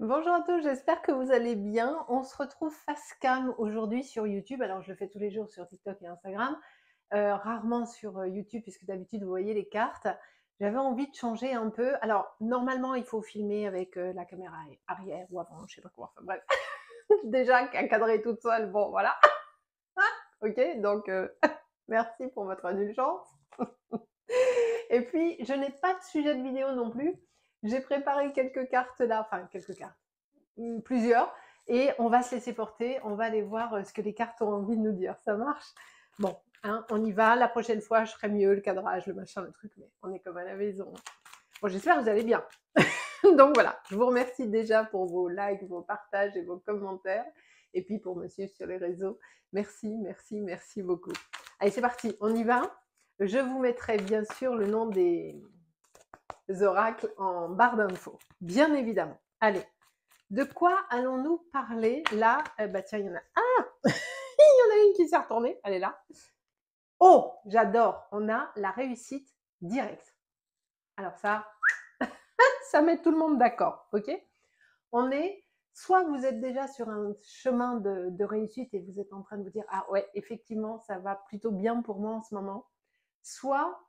Bonjour à tous, j'espère que vous allez bien. On se retrouve face cam aujourd'hui sur YouTube. Alors, je le fais tous les jours sur TikTok et Instagram, rarement sur YouTube, puisque d'habitude, vous voyez les cartes. J'avais envie de changer un peu. Alors, normalement, il faut filmer avec la caméra arrière ou avant, je sais pas quoi. Enfin, bref, déjà, qu'à cadrer toute seule, bon, voilà. Ok, donc, merci pour votre indulgence. Et puis, je n'ai pas de sujet de vidéo non plus. J'ai préparé quelques cartes là, enfin, quelques cartes. Plusieurs, et on va se laisser porter, on va aller voir ce que les cartes ont envie de nous dire. Ça marche? Bon, hein, on y va. La prochaine fois, je ferai mieux le cadrage, le machin, le truc, mais on est comme à la maison. Bon, j'espère que vous allez bien. Donc voilà, je vous remercie déjà pour vos likes, vos partages et vos commentaires, et puis pour me suivre sur les réseaux. Merci, merci, merci beaucoup. Allez, c'est parti, on y va. Je vous mettrai bien sûr le nom des oracles en barre d'infos, bien évidemment. Allez, de quoi allons-nous parler là? Bah tiens, il y en a. Ah, il y en a une qui s'est retournée. Elle est là. Oh, j'adore. On a la réussite directe. Alors ça met tout le monde d'accord, ok? On est, soit vous êtes déjà sur un chemin de réussite et vous êtes en train de vous dire, ah ouais, effectivement, ça va plutôt bien pour moi en ce moment. Soit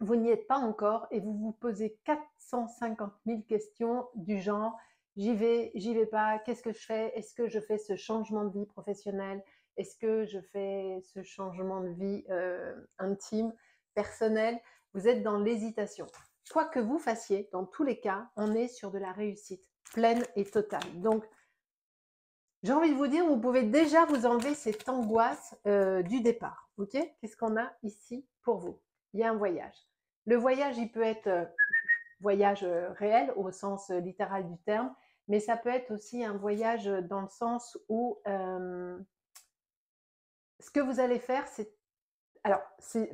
vous n'y êtes pas encore et vous vous posez 450 000 questions du genre j'y vais pas, qu'est-ce que je fais? Est-ce que je fais ce changement de vie professionnelle? Est-ce que je fais ce changement de vie intime, personnel? Vous êtes dans l'hésitation. Quoi que vous fassiez, dans tous les cas, on est sur de la réussite pleine et totale. Donc, j'ai envie de vous dire, vous pouvez déjà vous enlever cette angoisse du départ. Ok? Qu'est-ce qu'on a ici pour vous? Il y a un voyage. Le voyage, il peut être voyage réel au sens littéral du terme, mais ça peut être aussi un voyage dans le sens où ce que vous allez faire, c'est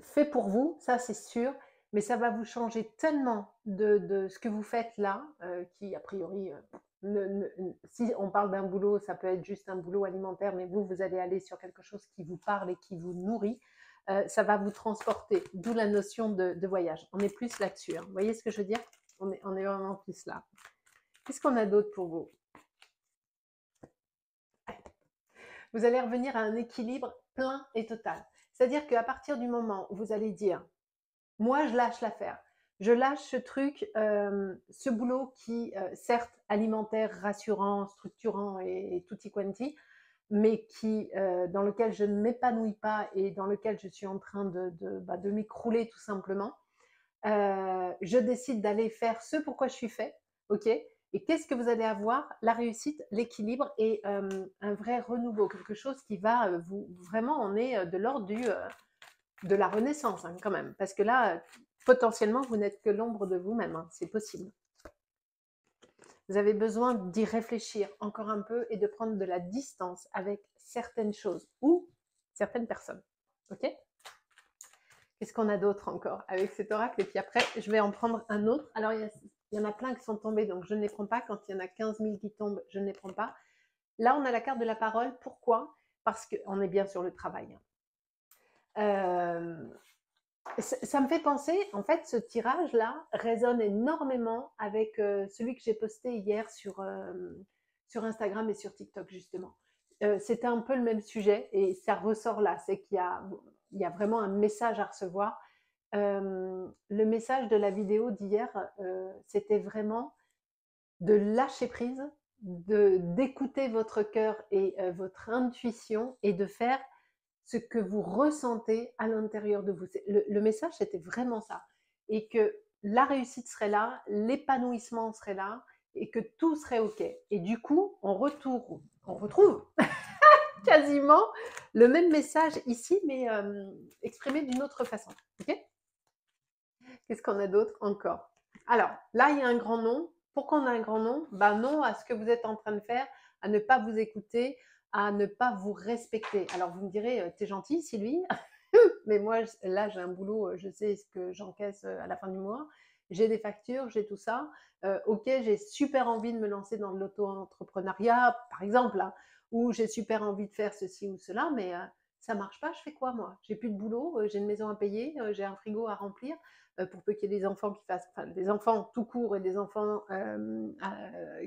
fait pour vous, ça c'est sûr, mais ça va vous changer tellement de ce que vous faites là, qui a priori, si on parle d'un boulot, ça peut être juste un boulot alimentaire, mais vous allez aller sur quelque chose qui vous parle et qui vous nourrit. Ça va vous transporter, d'où la notion de voyage. On est plus là-dessus, hein. Vous voyez ce que je veux dire? On est vraiment plus là. Qu'est-ce qu'on a d'autre pour vous? Vous allez revenir à un équilibre plein et total. C'est-à-dire qu'à partir du moment où vous allez dire moi, je lâche l'affaire. Je lâche ce truc, ce boulot qui, certes, alimentaire, rassurant, structurant et tutti quanti, mais qui, dans lequel je ne m'épanouis pas et dans lequel je suis en train de m'écrouler tout simplement. Je décide d'aller faire ce pourquoi je suis fait, ok? Et qu'est-ce que vous allez avoir? La réussite, l'équilibre et un vrai renouveau, quelque chose qui va vous vraiment, on est de l'ordre de la renaissance hein, quand même, parce que là, potentiellement, vous n'êtes que l'ombre de vous-même, hein, c'est possible. Vous avez besoin d'y réfléchir encore un peu et de prendre de la distance avec certaines choses ou certaines personnes. Ok? Qu'est-ce qu'on a d'autre encore avec cet oracle? Et puis après, je vais en prendre un autre. Alors, il y en a plein qui sont tombés, donc je ne les prends pas. Quand il y en a 15 000 qui tombent, je ne les prends pas. Là, on a la carte de la parole. Pourquoi? Parce qu'on est bien sur le travail. Ça me fait penser, en fait, ce tirage-là résonne énormément avec celui que j'ai posté hier sur Instagram et sur TikTok, justement. C'était un peu le même sujet et ça ressort là, c'est qu'il y a vraiment un message à recevoir. Le message de la vidéo d'hier, c'était vraiment de lâcher prise, d'écouter votre cœur et votre intuition et de faire ce que vous ressentez à l'intérieur de vous. Le message, c'était vraiment ça. Et que la réussite serait là, l'épanouissement serait là, et que tout serait OK. Et du coup, on retrouve quasiment le même message ici, mais exprimé d'une autre façon. OK? Qu'est-ce qu'on a d'autre encore? Alors, là, il y a un grand nom. Pourquoi on a un grand nom? Ben non à ce que vous êtes en train de faire, à ne pas vous écouter, à ne pas vous respecter. Alors, vous me direz, t'es gentil, Sylvie, mais moi, là, j'ai un boulot, je sais ce que j'encaisse à la fin du mois. J'ai des factures, j'ai tout ça. Ok, j'ai super envie de me lancer dans l'auto-entrepreneuriat, par exemple, là, ou j'ai super envie de faire ceci ou cela, mais ça marche pas, je fais quoi moi? J'ai plus de boulot, j'ai une maison à payer, j'ai un frigo à remplir, pour peu qu'il y ait des enfants qui fassent enfin des enfants tout court et des enfants,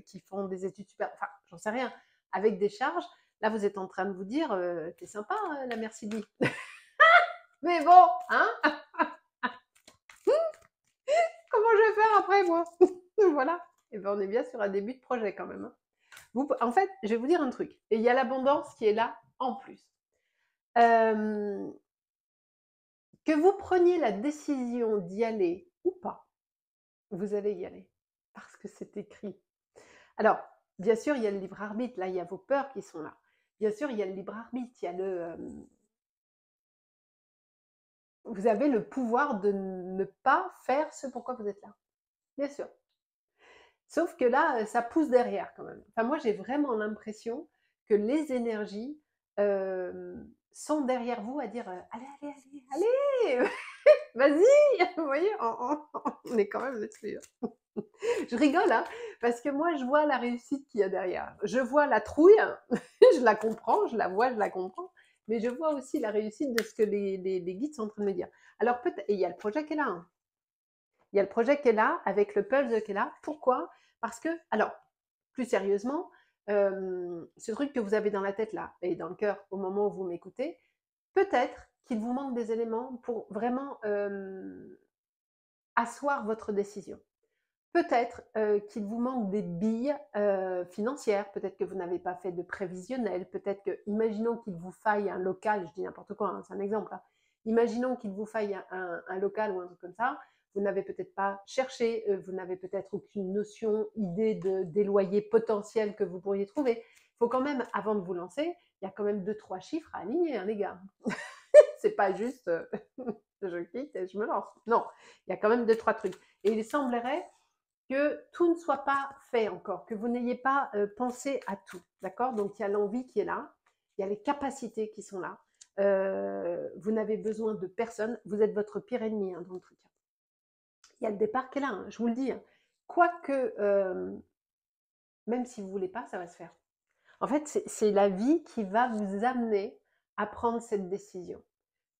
qui font des études supérieures, enfin j'en sais rien, avec des charges. Là, vous êtes en train de vous dire, «Tu sympa, la mère Sylvie». Mais bon, hein? Comment je vais faire après moi? Voilà. Et ben, on est bien sur un début de projet quand même, hein. En fait, je vais vous dire un truc, et il y a l'abondance qui est là en plus. Euh, que vous preniez la décision d'y aller ou pas, vous allez y aller parce que c'est écrit. Alors, bien sûr, il y a le libre arbitre, là, il y a vos peurs qui sont là. Bien sûr, il y a le libre arbitre, il y a vous avez le pouvoir de ne pas faire ce pourquoi vous êtes là. Bien sûr. Sauf que là, ça pousse derrière quand même. Enfin, moi, j'ai vraiment l'impression que les énergies sont derrière vous à dire allez, allez, allez, allez, vas-y. Vous voyez, on est quand même là-dessus. Je rigole, hein, parce que moi, je vois la réussite qu'il y a derrière. Je vois la trouille, je la comprends, je la vois, je la comprends, mais je vois aussi la réussite de ce que les guides sont en train de me dire. Alors, peut-être, et il y a le projet qui est là, hein. Il y a le projet qui est là, avec le puzzle qui est là. Pourquoi? Parce que, alors, plus sérieusement, ce truc que vous avez dans la tête là, et dans le cœur au moment où vous m'écoutez, peut-être qu'il vous manque des éléments pour vraiment asseoir votre décision. Peut-être qu'il vous manque des billes financières, peut-être que vous n'avez pas fait de prévisionnel, peut-être que, imaginons qu'il vous faille un local, je dis n'importe quoi, hein, c'est un exemple, hein. Imaginons qu'il vous faille un local ou un truc comme ça, vous n'avez peut-être pas cherché, vous n'avez peut-être aucune notion, idée des loyers potentiels que vous pourriez trouver. Il faut quand même, avant de vous lancer, il y a quand même 2-3 chiffres à aligner, hein, les gars. C'est pas juste je quitte et je me lance. Non, il y a quand même 2-3 trucs. Et il semblerait que tout ne soit pas fait encore, que vous n'ayez pas pensé à tout, d'accord? Donc il y a l'envie qui est là, il y a les capacités qui sont là, vous n'avez besoin de personne, vous êtes votre pire ennemi, hein, dans le truc. Il y a le départ qui est là, hein, je vous le dis, hein. Quoique, même si vous ne voulez pas, ça va se faire. En fait, c'est la vie qui va vous amener à prendre cette décision.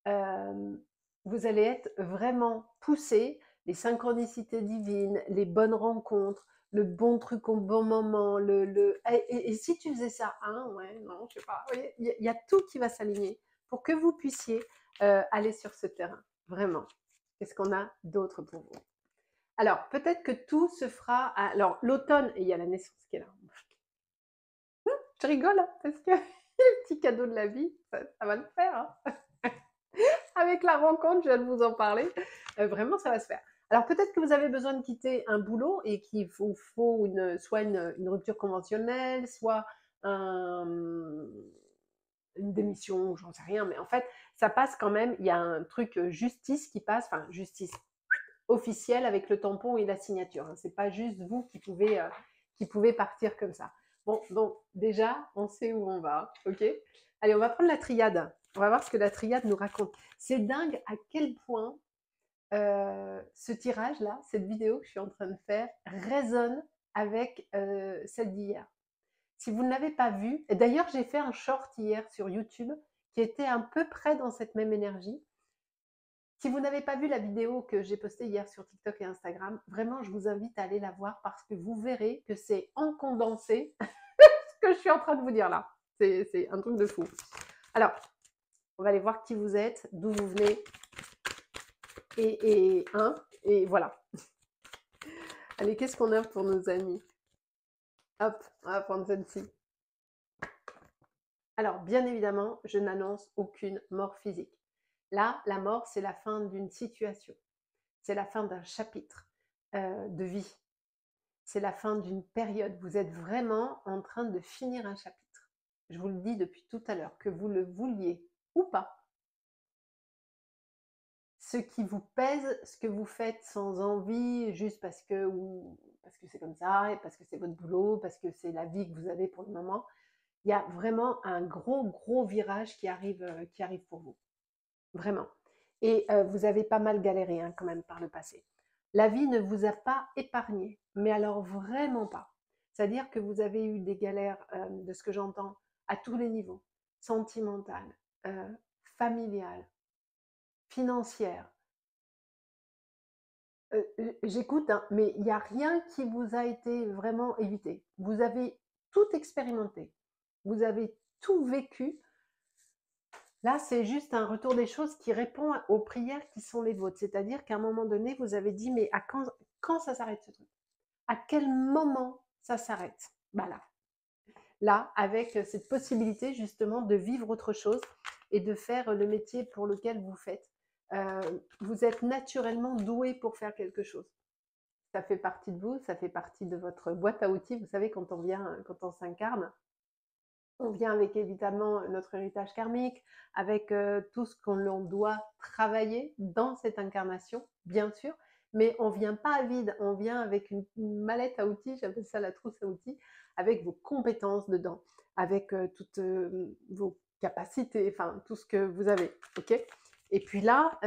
Vous allez être vraiment poussé, les synchronicités divines, les bonnes rencontres, le bon truc au bon moment, et si tu faisais ça, hein, ouais, non, je sais pas, il y a tout qui va s'aligner pour que vous puissiez aller sur ce terrain, vraiment. Qu'est-ce qu'on a d'autre pour vous? Alors, peut-être que tout se fera, alors l'automne, et il y a la naissance qui est là. Je rigole, hein, parce que le petit cadeau de la vie, ça va le faire, hein. Avec la rencontre, je viens de vous en parler, vraiment ça va se faire. Alors peut-être que vous avez besoin de quitter un boulot et qu'il vous faut soit une rupture conventionnelle, soit une démission, j'en sais rien, mais en fait, ça passe quand même, il y a un truc justice qui passe, enfin justice officielle avec le tampon et la signature, hein. C'est pas juste vous qui pouvez partir comme ça. Bon, donc déjà, on sait où on va, ok? Allez, on va prendre la triade. On va voir ce que la triade nous raconte. C'est dingue à quel point ce tirage-là, cette vidéo que je suis en train de faire, résonne avec celle d'hier. Si vous ne l'avez pas vue, et d'ailleurs j'ai fait un short hier sur YouTube qui était un peu près dans cette même énergie. Si vous n'avez pas vu la vidéo que j'ai postée hier sur TikTok et Instagram, vraiment je vous invite à aller la voir parce que vous verrez que c'est en condensé ce que je suis en train de vous dire là. C'est un truc de fou. Alors, on va aller voir qui vous êtes, d'où vous venez, et voilà. Allez, qu'est-ce qu'on a pour nos amis? Hop, on va prendre celle-ci. Alors, bien évidemment, je n'annonce aucune mort physique. Là, la mort, c'est la fin d'une situation. C'est la fin d'un chapitre de vie. C'est la fin d'une période. Vous êtes vraiment en train de finir un chapitre. Je vous le dis depuis tout à l'heure, que vous le vouliez ou pas. Ce qui vous pèse, ce que vous faites sans envie, juste parce que c'est comme ça, et parce que c'est votre boulot, parce que c'est la vie que vous avez pour le moment, il y a vraiment un gros virage qui arrive pour vous. Vraiment. Et vous avez pas mal galéré, hein, quand même, par le passé. La vie ne vous a pas épargné, mais alors vraiment pas. C'est-à-dire que vous avez eu des galères, de ce que j'entends, à tous les niveaux, sentimentales, familiale, financière. J'écoute, hein, mais il n'y a rien qui vous a été vraiment évité. Vous avez tout expérimenté, vous avez tout vécu. Là, c'est juste un retour des choses qui répond aux prières qui sont les vôtres. C'est-à-dire qu'à un moment donné, vous avez dit, mais à quand ça s'arrête ce truc? À quel moment ça s'arrête? Bah là, avec cette possibilité justement de vivre autre chose et de faire le métier pour lequel vous faites. Vous êtes naturellement doué pour faire quelque chose. Ça fait partie de vous, ça fait partie de votre boîte à outils. Vous savez, quand on s'incarne, on vient avec évidemment notre héritage karmique, avec tout ce qu'on doit travailler dans cette incarnation, bien sûr, mais on vient pas à vide, on vient avec une mallette à outils, j'appelle ça la trousse à outils, avec vos compétences dedans, avec toutes vos capacités, enfin tout ce que vous avez, ok? Et puis là,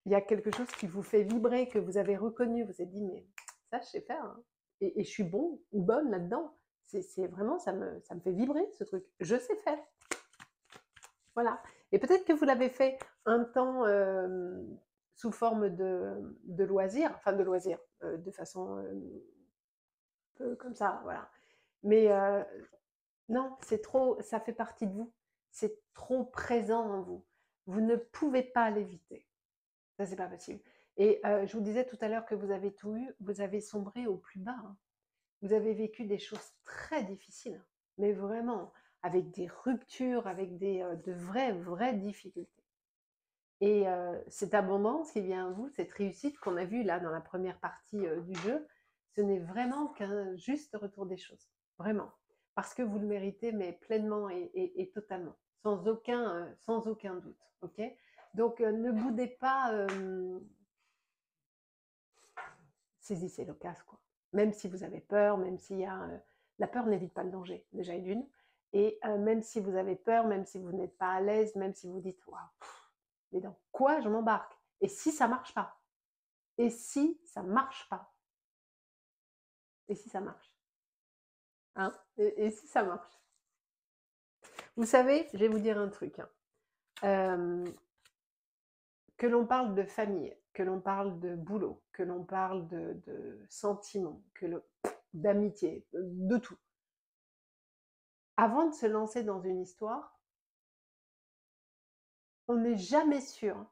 il y a quelque chose qui vous fait vibrer, que vous avez reconnu, vous vous êtes dit, mais ça, je sais faire, hein. Et je suis bon ou bonne là-dedans. C'est vraiment, ça me fait vibrer ce truc. Je sais faire. Voilà. Et peut-être que vous l'avez fait un temps sous forme de loisir, enfin de loisir, de façon peu comme ça, voilà. Mais non, c'est trop, ça fait partie de vous. C'est trop présent en vous. Vous ne pouvez pas l'éviter. Ça, c'est pas possible. Et je vous disais tout à l'heure que vous avez tout eu, vous avez sombré au plus bas, hein. Vous avez vécu des choses très difficiles, mais vraiment, avec des ruptures, avec de vraies difficultés. Et cette abondance qui vient à vous, cette réussite qu'on a vue là dans la première partie du jeu, ce n'est vraiment qu'un juste retour des choses. Vraiment. Parce que vous le méritez, mais pleinement et totalement. Sans aucun doute. Ok. Donc ne boudez pas, saisissez l'occasion, quoi. Même si vous avez peur, même s'il y a... la peur n'évite pas le danger, déjà et d'une. Et même si vous avez peur, même si vous n'êtes pas à l'aise, même si vous dites, waouh, mais dans quoi je m'embarque? Et si ça marche pas? Et si ça marche pas? Et si ça marche? Hein? Et si ça marche? Vous savez, je vais vous dire un truc, hein. Que l'on parle de famille, que l'on parle de boulot, que l'on parle de sentiments, d'amitié, de tout. Avant de se lancer dans une histoire, on n'est jamais sûr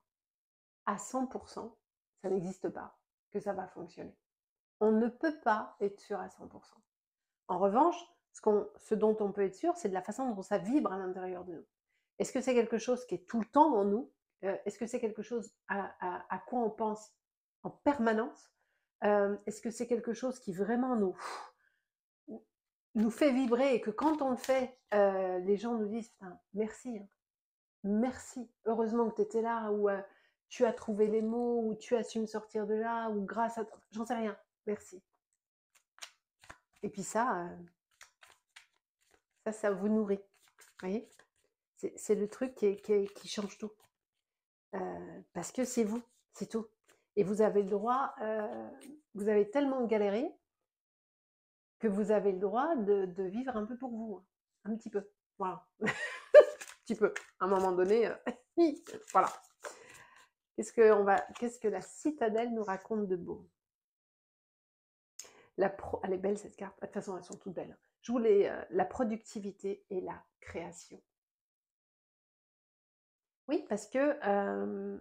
à 100%, ça n'existe pas, que ça va fonctionner. On ne peut pas être sûr à 100%. En revanche, ce dont on peut être sûr, c'est de la façon dont ça vibre à l'intérieur de nous. Est-ce que c'est quelque chose qui est tout le temps en nous? Est-ce que c'est quelque chose à quoi on pense en permanence? Est-ce que c'est quelque chose qui vraiment nous fait vibrer et que quand on le fait, les gens nous disent putain, merci, hein. Merci, heureusement que tu étais là, ou tu as trouvé les mots, ou tu as su me sortir de là, ou grâce à toi, j'en sais rien, merci. Et puis ça vous nourrit, vous voyez? C'est le truc qui change tout. Parce que c'est vous, c'est tout. Et vous avez le droit, vous avez tellement galéré que vous avez le droit de vivre un peu pour vous, hein. Un petit peu, voilà. Un petit peu, à un moment donné, voilà. Qu'est-ce que la citadelle nous raconte de beau? Elle est belle cette carte, de toute façon elles sont toutes belles. Je voulais la productivité et la création. Oui, parce que,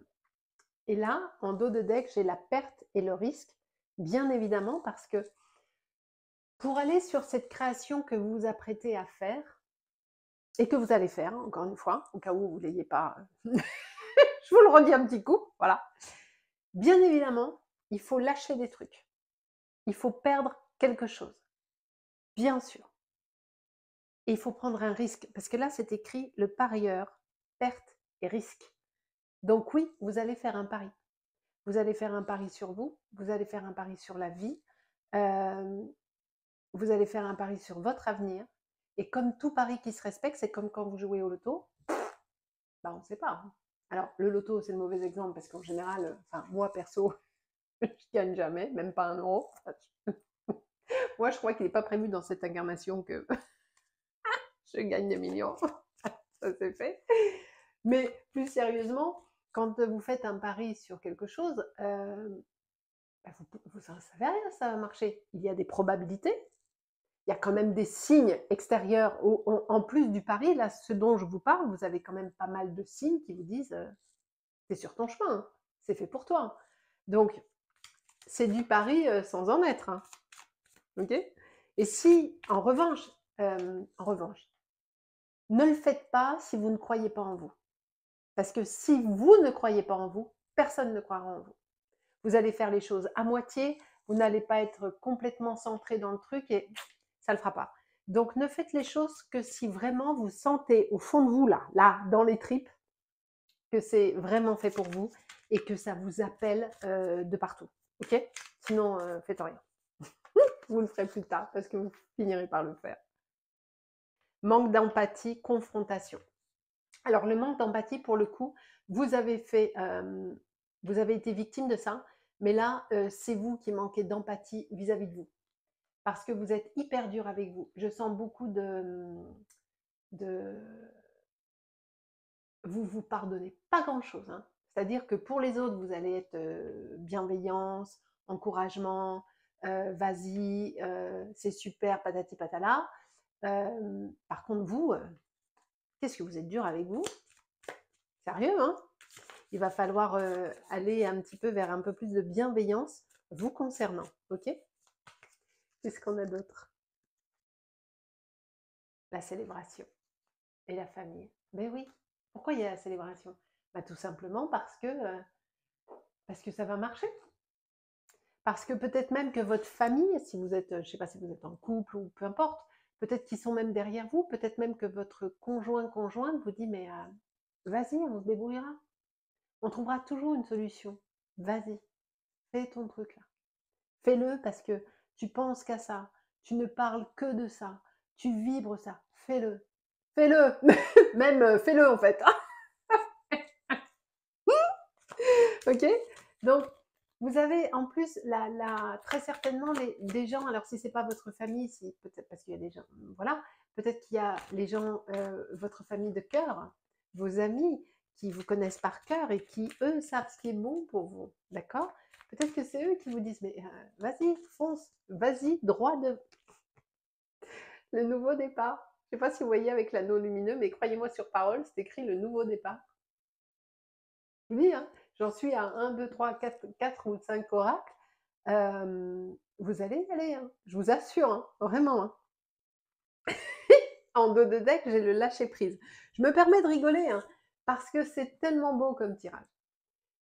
et là, en dos de deck, j'ai la perte et le risque, bien évidemment, parce que pour aller sur cette création que vous vous apprêtez à faire, et que vous allez faire, hein, encore une fois, au cas où vous ne l'ayez pas, je vous le redis un petit coup, voilà. Bien évidemment, il faut lâcher des trucs. Il faut perdre quelque chose, bien sûr. Et il faut prendre un risque, parce que là, c'est écrit le parieur, perte et risque. Donc oui, vous allez faire un pari. Vous allez faire un pari sur vous, vous allez faire un pari sur la vie, vous allez faire un pari sur votre avenir. Et comme tout pari qui se respecte, c'est comme quand vous jouez au loto, bah on ne sait pas, hein. Alors, le loto, c'est le mauvais exemple, parce qu'en général, enfin, moi, perso, je gagne jamais, même pas 1 euro. Moi, je crois qu'il n'est pas prévu dans cette incarnation que je gagne des millions. ça c'est fait. Mais plus sérieusement, quand vous faites un pari sur quelque chose, bah, vous ne savez rien, ça va marcher. Il y a des probabilités, il y a quand même des signes extérieurs en plus du pari. Là, ce dont je vous parle, vous avez quand même pas mal de signes qui vous disent c'est sur ton chemin, hein, c'est fait pour toi. Donc, c'est du pari sans en être. Hein. Ok. Et si, en revanche, ne le faites pas si vous ne croyez pas en vous. Parce que si vous ne croyez pas en vous, personne ne croira en vous. Vous allez faire les choses à moitié, vous n'allez pas être complètement centré dans le truc et ça ne le fera pas. Donc ne faites les choses que si vraiment vous sentez au fond de vous, là, dans les tripes, que c'est vraiment fait pour vous et que ça vous appelle de partout. Ok. Sinon, faites rien. Vous le ferez plus tard parce que vous finirez par le faire. Manque d'empathie, confrontation. Alors, le manque d'empathie, pour le coup, vous avez été victime de ça, mais là, c'est vous qui manquez d'empathie vis-à-vis de vous. Parce que vous êtes hyper dur avec vous. Je sens beaucoup de vous pardonnez pas grand-chose. Hein. C'est-à-dire que pour les autres, vous allez être bienveillance, encouragement, vas-y, c'est super, patati patala. Par contre, vous, qu'est-ce que vous êtes dur avec vous? Sérieux, hein? Il va falloir aller un petit peu vers un peu plus de bienveillance vous concernant, ok? Qu'est-ce qu'on a d'autre? La célébration et la famille. Ben oui, pourquoi il y a la célébration? Bah, tout simplement parce que ça va marcher. Parce que peut-être même que votre famille, si vous êtes, je ne sais pas si vous êtes en couple ou peu importe, peut-être qu'ils sont même derrière vous, peut-être même que votre conjointe vous dit, mais vas-y, on se débrouillera. On trouvera toujours une solution. Vas-y, fais ton truc là. Fais-le parce que tu penses qu'à ça. Tu ne parles que de ça. Tu vibres ça. Fais-le. Fais-le. Même fais-le en fait. Ok. Donc, vous avez en plus très certainement des gens, alors si ce n'est pas votre famille, si, peut-être parce qu'il y a des gens, voilà, peut-être qu'il y a les gens, votre famille de cœur, vos amis qui vous connaissent par cœur et qui, eux, savent ce qui est bon pour vous. D'accord. Peut-être que c'est eux qui vous disent, mais vas-y, fonce, vas-y, droit de le nouveau départ. Je ne sais pas si vous voyez avec l'anneau lumineux, mais croyez-moi sur parole, c'est écrit le nouveau départ. Je vous dis, hein, j'en suis à 1, 2, 3, 4 ou 5 oracles. Vous allez y aller, hein, je vous assure, hein, vraiment. Hein. En dos de deck, j'ai le lâcher prise. Je me permets de rigoler, hein, parce que c'est tellement beau comme tirage.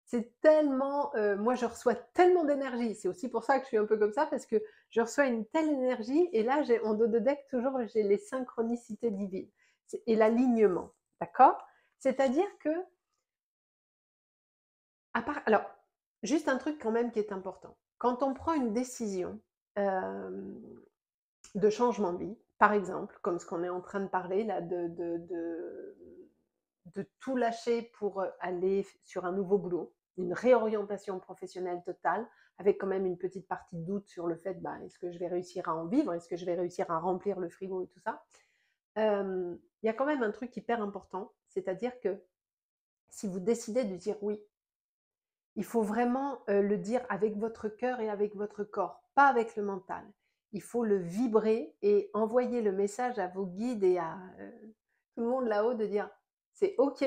C'est tellement, moi je reçois tellement d'énergie. C'est aussi pour ça que je suis un peu comme ça, parce que je reçois une telle énergie. Et là, j'ai en dos de deck, toujours, j'ai les synchronicités divines et l'alignement. D'accord. C'est-à-dire que, alors, juste un truc quand même qui est important. Quand on prend une décision de changement de vie, par exemple, comme ce qu'on est en train de parler là, de tout lâcher pour aller sur un nouveau boulot, une réorientation professionnelle totale, avec quand même une petite partie de doute sur le fait, bah, est-ce que je vais réussir à en vivre, est-ce que je vais réussir à remplir le frigo et tout ça. Il y a quand même un truc hyper important, c'est-à-dire que si vous décidez de dire oui, il faut vraiment le dire avec votre cœur et avec votre corps, pas avec le mental. Il faut le vibrer et envoyer le message à vos guides et à tout le monde là-haut de dire c'est ok,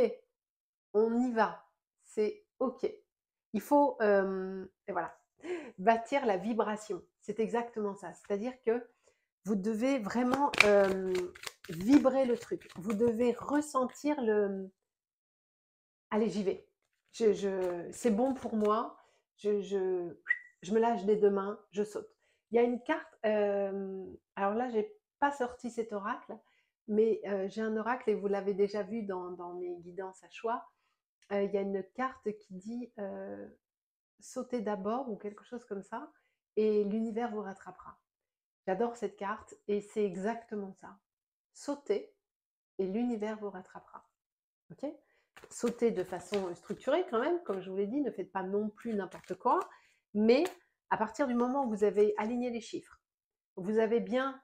on y va, c'est ok. Il faut et voilà, bâtir la vibration. C'est exactement ça. C'est-à-dire que vous devez vraiment vibrer le truc. Vous devez ressentir le allez, j'y vais. C'est bon pour moi. Je me lâche des deux mains, je saute. Il y a une carte, alors là, j'ai pas sorti cet oracle, mais j'ai un oracle et vous l'avez déjà vu dans mes guidances à choix. Il y a une carte qui dit sautez d'abord ou quelque chose comme ça, et l'univers vous rattrapera. J'adore cette carte et c'est exactement ça. Sautez et l'univers vous rattrapera. Ok. Sautez de façon structurée quand même, comme je vous l'ai dit, ne faites pas non plus n'importe quoi, mais à partir du moment où vous avez aligné les chiffres, vous avez bien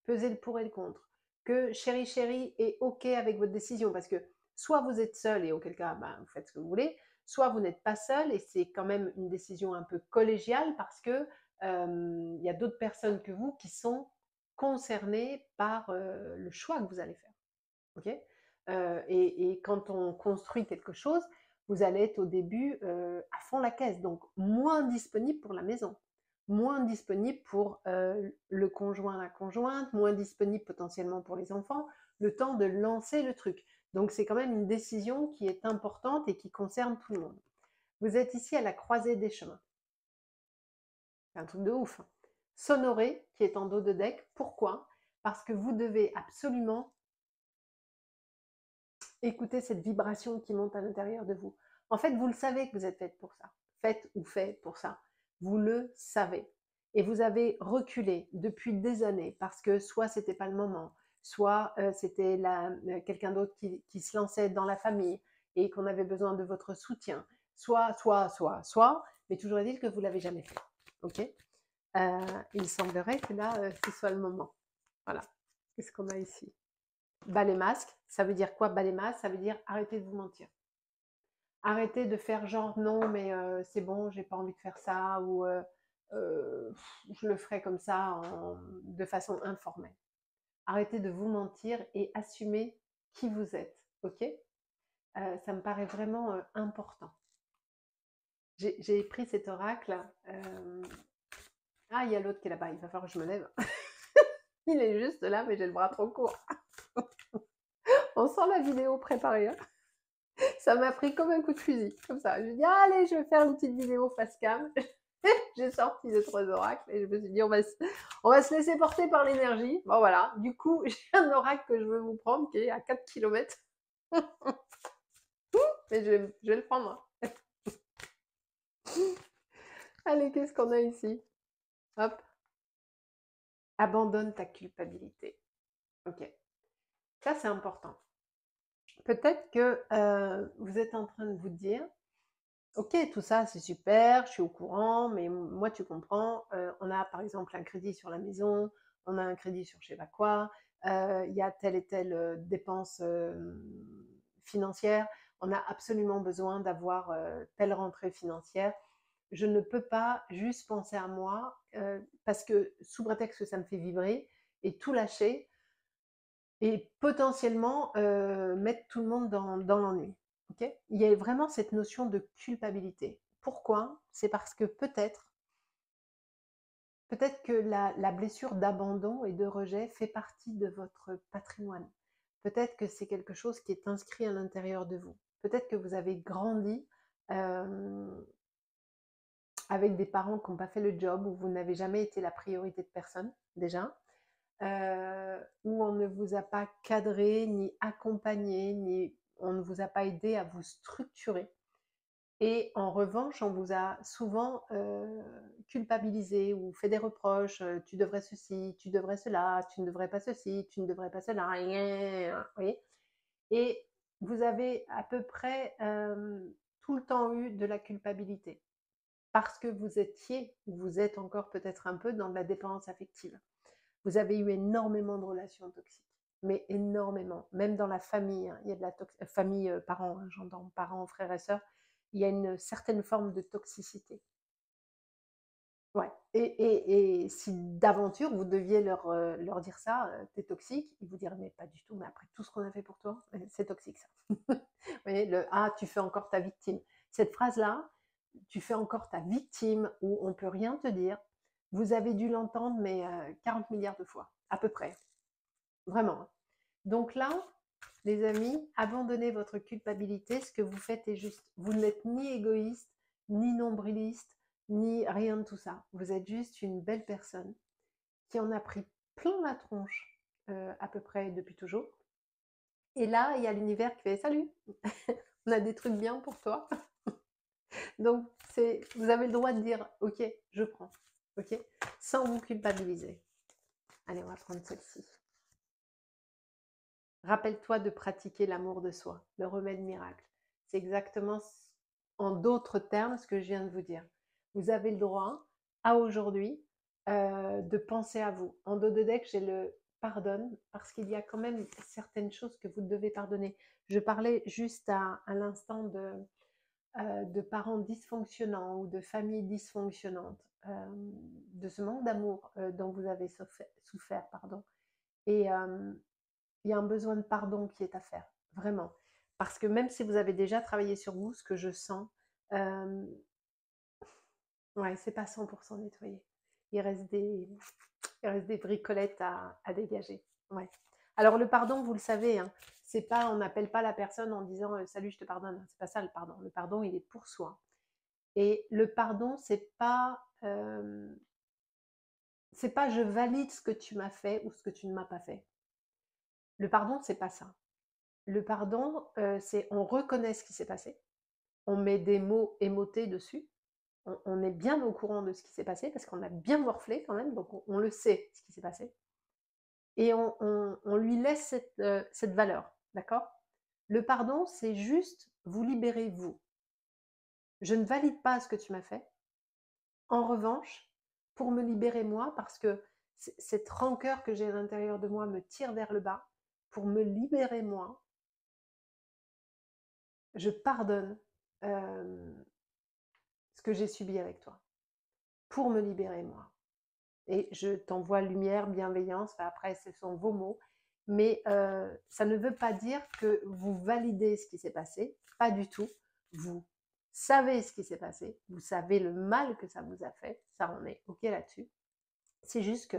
pesé le pour et le contre, que chéri chéri est OK avec votre décision, parce que soit vous êtes seul et auquel cas, ben, vous faites ce que vous voulez, soit vous n'êtes pas seul et c'est quand même une décision un peu collégiale parce que il y a d'autres personnes que vous qui sont concernées par le choix que vous allez faire. Ok. Et quand on construit quelque chose, vous allez être au début à fond la caisse, donc moins disponible pour la maison, moins disponible pour le conjoint, la conjointe, moins disponible potentiellement pour les enfants, le temps de lancer le truc. Donc c'est quand même une décision qui est importante et qui concerne tout le monde. Vous êtes ici à la croisée des chemins. C'est un truc de ouf, hein. Sonoré, qui est en dos de deck, pourquoi? Parce que vous devez absolument écoutez cette vibration qui monte à l'intérieur de vous. En fait, vous le savez que vous êtes faite pour ça. Faites ou fait pour ça. Vous le savez. Et vous avez reculé depuis des années parce que soit c'était pas le moment, soit c'était quelqu'un d'autre qui se lançait dans la famille et qu'on avait besoin de votre soutien. Soit, mais toujours est-il que vous l'avez jamais fait. Ok. Il semblerait que là, ce soit le moment. Voilà. Qu'est-ce qu'on a ici? Balai masque, ça veut dire quoi balai masque? Ça veut dire arrêtez de vous mentir. Arrêtez de faire genre non mais c'est bon, j'ai pas envie de faire ça ou je le ferai comme ça de façon informelle. Arrêtez de vous mentir et assumez qui vous êtes, ok? Ça me paraît vraiment important. J'ai pris cet oracle. Ah, il y a l'autre qui est là-bas, il va falloir que je me lève. Il est juste là, mais j'ai le bras trop court. On sent la vidéo préparée, hein. Ça m'a pris comme un coup de fusil, comme ça. Je dis allez, je vais faire une petite vidéo face cam. J'ai sorti 2-3 oracles et je me suis dit on va se laisser porter par l'énergie. Bon voilà, du coup j'ai un oracle que je veux vous prendre qui est à 4 km. Mais je vais le prendre. Allez, qu'est-ce qu'on a ici? Hop. Abandonne ta culpabilité. Ok. Ça c'est important. Peut-être que vous êtes en train de vous dire ok, tout ça c'est super, je suis au courant, mais moi tu comprends, on a par exemple un crédit sur la maison, on a un crédit sur je sais pas quoi, il y a telle et telle dépense financière, on a absolument besoin d'avoir telle rentrée financière. Je ne peux pas juste penser à moi parce que sous prétexte que ça me fait vibrer et tout lâcher et potentiellement mettre tout le monde dans l'ennui. Ok. Il y a vraiment cette notion de culpabilité. Pourquoi? C'est parce que peut-être que la blessure d'abandon et de rejet fait partie de votre patrimoine. Peut-être que c'est quelque chose qui est inscrit à l'intérieur de vous. Peut-être que vous avez grandi avec des parents qui n'ont pas fait le job, où vous n'avez jamais été la priorité de personne, déjà. Où on ne vous a pas cadré, ni accompagné, ni on ne vous a pas aidé à vous structurer. Et en revanche, on vous a souvent culpabilisé ou fait des reproches, tu devrais ceci, tu devrais cela, tu ne devrais pas ceci, tu ne devrais pas cela, vous voyez. Et vous avez à peu près tout le temps eu de la culpabilité parce que vous étiez, ou vous êtes encore peut-être un peu dans de la dépendance affective. Vous avez eu énormément de relations toxiques, mais énormément. Même dans la famille, hein, il y a de la famille, parents, hein, j'entends parents, frères et sœurs, il y a une certaine forme de toxicité. Ouais. Et si d'aventure vous deviez leur dire ça, t'es toxique, ils vous diraient mais pas du tout, mais après tout ce qu'on a fait pour toi, c'est toxique ça. Vous voyez, ah, tu fais encore ta victime. Cette phrase-là, tu fais encore ta victime ou on peut rien te dire. Vous avez dû l'entendre, mais 40 milliards de fois, à peu près. Vraiment. Donc là, les amis, abandonnez votre culpabilité. Ce que vous faites est juste. Vous n'êtes ni égoïste, ni nombriliste, ni rien de tout ça. Vous êtes juste une belle personne qui en a pris plein la tronche, à peu près depuis toujours. Et là, il y a l'univers qui fait salut, on a des trucs bien pour toi. Donc, vous avez le droit de dire ok, je prends, ok, sans vous culpabiliser. Allez, on va prendre celle-ci. Rappelle-toi de pratiquer l'amour de soi, le remède miracle. C'est exactement, en d'autres termes, ce que je viens de vous dire. Vous avez le droit, à aujourd'hui, de penser à vous. En dos de deck, j'ai le pardonne parce qu'il y a quand même certaines choses que vous devez pardonner. Je parlais juste à l'instant de parents dysfonctionnants ou de familles dysfonctionnantes, de ce manque d'amour dont vous avez souffert, pardon. Et il y a un besoin de pardon qui est à faire, vraiment. Parce que même si vous avez déjà travaillé sur vous, ce que je sens, euh, ouais, c'est pas 100% nettoyé. Il reste des bricolettes à dégager. Ouais. Alors le pardon, vous le savez, hein, c'est pas, on n'appelle pas la personne en disant salut, je te pardonne. C'est pas ça le pardon. Le pardon, il est pour soi. Et le pardon, c'est pas je valide ce que tu m'as fait ou ce que tu ne m'as pas fait. Le pardon, c'est pas ça. Le pardon, c'est on reconnaît ce qui s'est passé, on met des mots émotés dessus, on est bien au courant de ce qui s'est passé parce qu'on a bien morflé quand même, donc on le sait ce qui s'est passé. Et on lui laisse cette valeur, d'accord? Le pardon, c'est juste vous libérer vous. Je ne valide pas ce que tu m'as fait. En revanche, pour me libérer moi, parce que cette rancœur que j'ai à l'intérieur de moi me tire vers le bas, pour me libérer moi, je pardonne ce que j'ai subi avec toi, pour me libérer moi. Et je t'envoie lumière, bienveillance, enfin, après ce sont vos mots, mais ça ne veut pas dire que vous validez ce qui s'est passé, pas du tout. Vous savez ce qui s'est passé, vous savez le mal que ça vous a fait, ça on est ok là-dessus. C'est juste que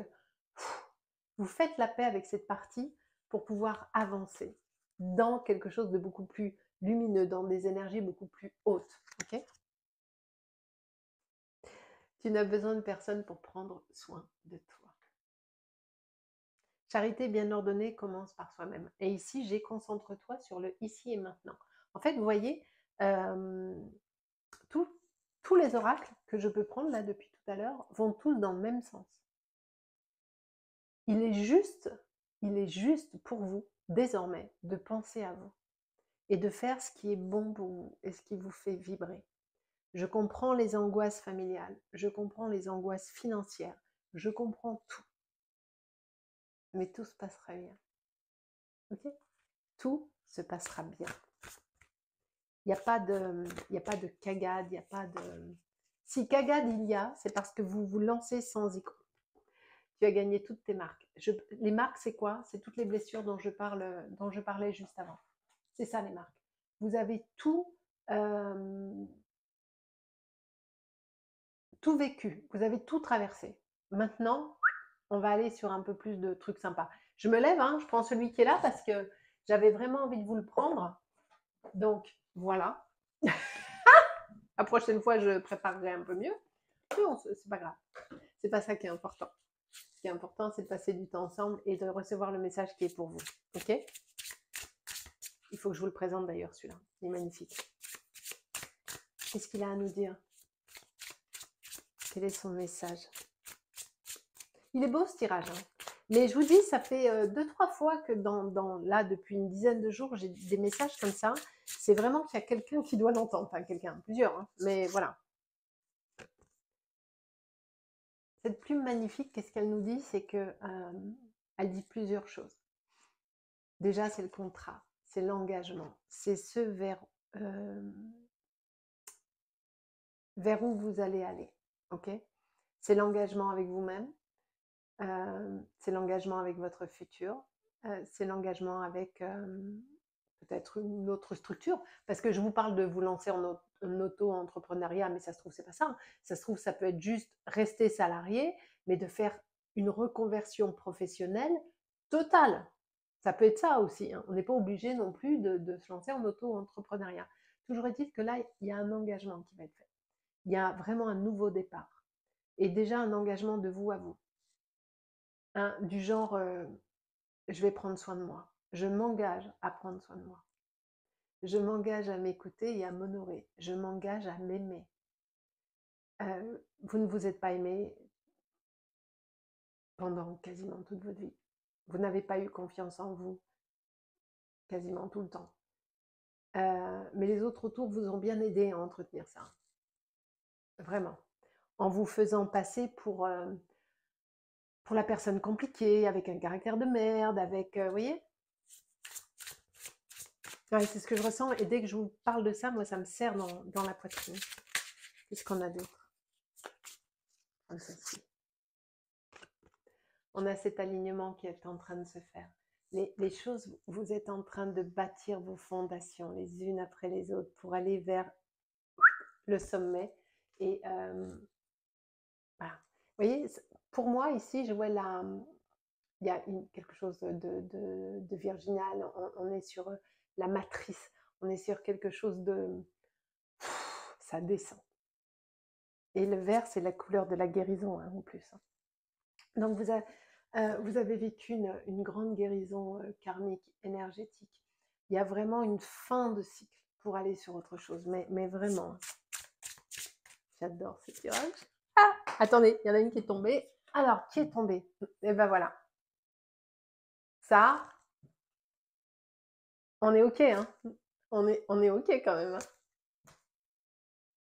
vous faites la paix avec cette partie pour pouvoir avancer dans quelque chose de beaucoup plus lumineux, dans des énergies beaucoup plus hautes. Ok? Tu n'as besoin de personne pour prendre soin de toi. Charité bien ordonnée commence par soi-même. Et ici, j'ai concentre-toi sur le ici et maintenant. En fait, vous voyez, euh, tous les oracles que je peux prendre là depuis tout à l'heure vont tous dans le même sens. Il est juste pour vous, désormais, de penser à vous et de faire ce qui est bon pour vous et ce qui vous fait vibrer. Je comprends les angoisses familiales, je comprends les angoisses financières, je comprends tout. Mais tout se passera bien. Ok? Tout se passera bien. Il n'y a pas de cagade, il n'y a pas de... Si cagade il y a, c'est parce que vous vous lancez sans y croire. Tu as gagné toutes tes marques. Les marques, c'est quoi? C'est toutes les blessures dont je parlais juste avant. C'est ça les marques. Vous avez tout vécu, vous avez tout traversé. Maintenant, on va aller sur un peu plus de trucs sympas. Je me lève, hein, je prends celui qui est là parce que j'avais vraiment envie de vous le prendre. Donc, voilà. La prochaine fois, je préparerai un peu mieux. Non, c'est pas grave. C'est pas ça qui est important. Ce qui est important, c'est de passer du temps ensemble et de recevoir le message qui est pour vous. Ok? Il faut que je vous le présente d'ailleurs, celui-là. Il est magnifique. Qu'est-ce qu'il a à nous dire? Quel est son message? Il est beau ce tirage. Hein. Mais je vous dis, ça fait 2-3 fois que là, depuis une dizaine de jours, j'ai des messages comme ça. C'est vraiment qu'il y a quelqu'un qui doit l'entendre. Enfin, quelqu'un, plusieurs. Hein. Mais voilà. Cette plume magnifique, qu'est-ce qu'elle nous dit? C'est que elle dit plusieurs choses. Déjà, c'est le contrat, c'est l'engagement, c'est ce vers où vous allez aller. Ok? C'est l'engagement avec vous-même, c'est l'engagement avec votre futur, c'est l'engagement avec peut-être une autre structure, parce que je vous parle de vous lancer en auto-entrepreneuriat, mais ça se trouve, c'est pas ça. Hein. Ça se trouve, ça peut être juste rester salarié, mais de faire une reconversion professionnelle totale. Ça peut être ça aussi. Hein. On n'est pas obligé non plus de se lancer en auto-entrepreneuriat. Toujours est-il que là, il y a un engagement qui va être fait. Il y a vraiment un nouveau départ. Et déjà un engagement de vous à vous. Hein, du genre, je vais prendre soin de moi. Je m'engage à prendre soin de moi. Je m'engage à m'écouter et à m'honorer. Je m'engage à m'aimer. Vous ne vous êtes pas aimé pendant quasiment toute votre vie. Vous n'avez pas eu confiance en vous quasiment tout le temps. Mais les autres autour vous ont bien aidé à entretenir ça. Vraiment. En vous faisant passer pour la personne compliquée, avec un caractère de merde, avec, vous voyez? Ouais, c'est ce que je ressens et dès que je vous parle de ça, moi, ça me serre dans la poitrine. Qu'est-ce qu'on a d'autre? Comme ceci. On a cet alignement qui est en train de se faire. Les choses, vous êtes en train de bâtir vos fondations les unes après les autres pour aller vers le sommet. Et voilà. Vous voyez, pour moi, ici, je vois il y a quelque chose de virginal. On est sur la matrice. On est sur quelque chose de... Ça descend. Et le vert, c'est la couleur de la guérison, hein, en plus. Donc, vous avez vécu une grande guérison karmique, énergétique. Il y a vraiment une fin de cycle pour aller sur autre chose. Mais vraiment, j'adore ce tirage. Ah, attendez, il y en a une qui est tombée. Alors, qui est tombée? Et ben voilà. Ça, on est OK, hein. On est OK quand même. Hein.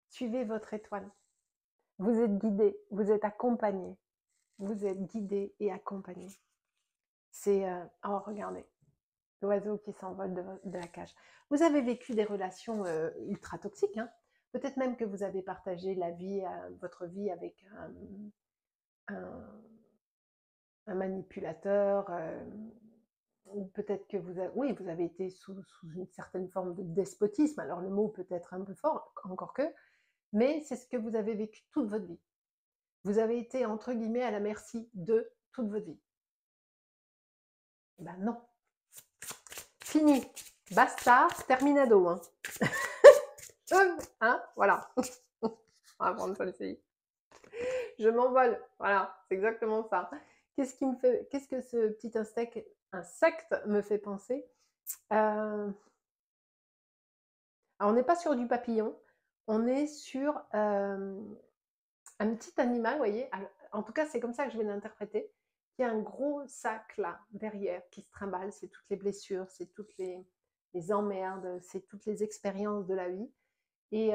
Suivez votre étoile. Vous êtes guidé, vous êtes accompagné. Vous êtes guidé et accompagné. C'est... oh, regardez. L'oiseau qui s'envole de la cage. Vous avez vécu des relations ultra toxiques. Hein. Peut-être même que vous avez partagé votre vie avec un manipulateur. Ou peut-être que oui, vous avez été sous une certaine forme de despotisme. Alors le mot peut être un peu fort, encore que, mais c'est ce que vous avez vécu toute votre vie. Vous avez été, entre guillemets, à la merci de toute votre vie. Ben non. Fini. Basta, terminado. Hein. Hein, voilà. On va prendre celle-ci. Je m'envole. Voilà, c'est exactement ça. Qu'est-ce que ce petit insecte me fait penser? Alors, on n'est pas sur du papillon, on est sur un petit animal, vous voyez. Alors, en tout cas, c'est comme ça que je vais l'interpréter. Il y a un gros sac là, derrière, qui se trimballe. C'est toutes les blessures, c'est toutes les emmerdes, c'est toutes les expériences de la vie. Et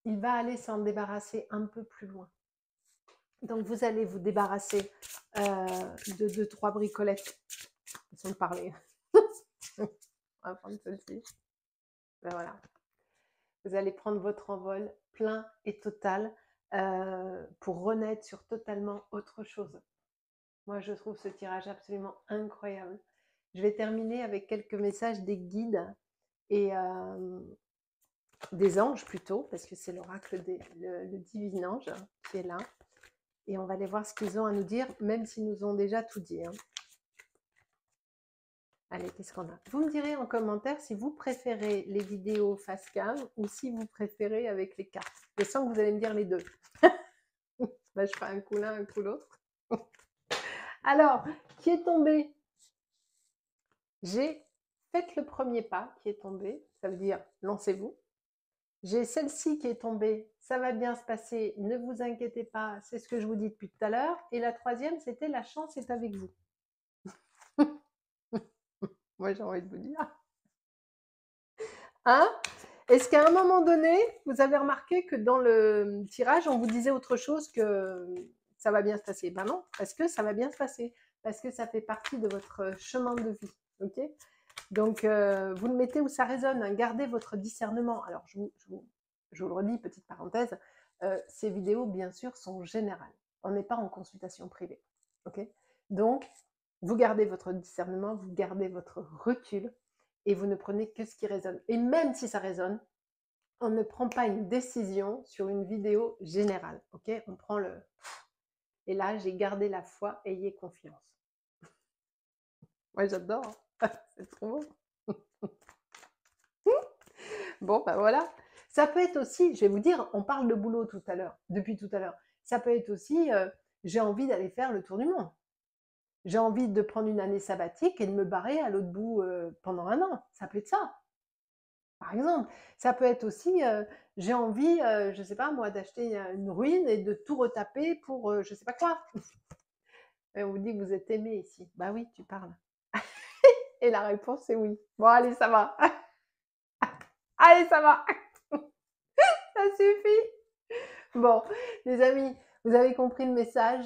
il va aller s'en débarrasser un peu plus loin. Donc, vous allez vous débarrasser de 2-3 bricolettes. Façon de parler. On va prendre celle-ci. Ben voilà. Vous allez prendre votre envol plein et total pour renaître sur totalement autre chose. Moi, je trouve ce tirage absolument incroyable. Je vais terminer avec quelques messages des guides et des anges plutôt, parce que c'est l'oracle, le divin ange qui est là. Et on va aller voir ce qu'ils ont à nous dire, même s'ils nous ont déjà tout dit. Hein. Allez, qu'est-ce qu'on a? Vous me direz en commentaire si vous préférez les vidéos face cam ou si vous préférez avec les cartes. Je sens que vous allez me dire les deux. Ben, je ferai un coup l'un, un coup l'autre. Alors, qui est tombé? J'ai fait le premier pas qui est tombé, ça veut dire lancez-vous. J'ai celle-ci qui est tombée, ça va bien se passer, ne vous inquiétez pas, c'est ce que je vous dis depuis tout à l'heure. Et la troisième, c'était la chance est avec vous. Moi, j'ai envie de vous dire. Hein? Est-ce qu'à un moment donné, vous avez remarqué que dans le tirage, on vous disait autre chose que ça va bien se passer? Ben non, parce que ça va bien se passer, parce que ça fait partie de votre chemin de vie. Ok? Donc, vous le mettez où ça résonne, hein, gardez votre discernement. Alors, je vous le redis, petite parenthèse, ces vidéos, bien sûr, sont générales. On n'est pas en consultation privée. Ok? Donc, vous gardez votre discernement, vous gardez votre recul et vous ne prenez que ce qui résonne. Et même si ça résonne, on ne prend pas une décision sur une vidéo générale. Ok? On prend le... Et là, j'ai gardé la foi, ayez confiance. Moi, j'adore. C'est trop beau. Bon, ben voilà. Ça peut être aussi, je vais vous dire, on parle de boulot tout à l'heure, depuis tout à l'heure. Ça peut être aussi, j'ai envie d'aller faire le tour du monde. J'ai envie de prendre une année sabbatique et de me barrer à l'autre bout pendant 1 an. Ça peut être ça, par exemple. Ça peut être aussi, j'ai envie, je ne sais pas moi, d'acheter une ruine et de tout retaper pour je ne sais pas quoi. Et on vous dit que vous êtes aimé ici. Bah oui, tu parles. Et la réponse est oui. Bon, allez, ça va. Allez, ça va. Ça suffit. Bon, les amis, Vous avez compris le message.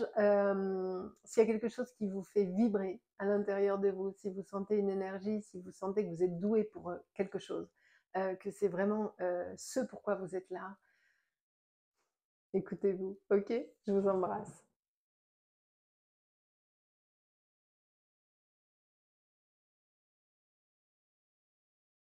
S'il y a quelque chose qui vous fait vibrer à l'intérieur de vous, si vous sentez une énergie, si vous sentez que vous êtes doué pour quelque chose, que c'est vraiment ce pourquoi vous êtes là, écoutez-vous, ok? Je vous embrasse.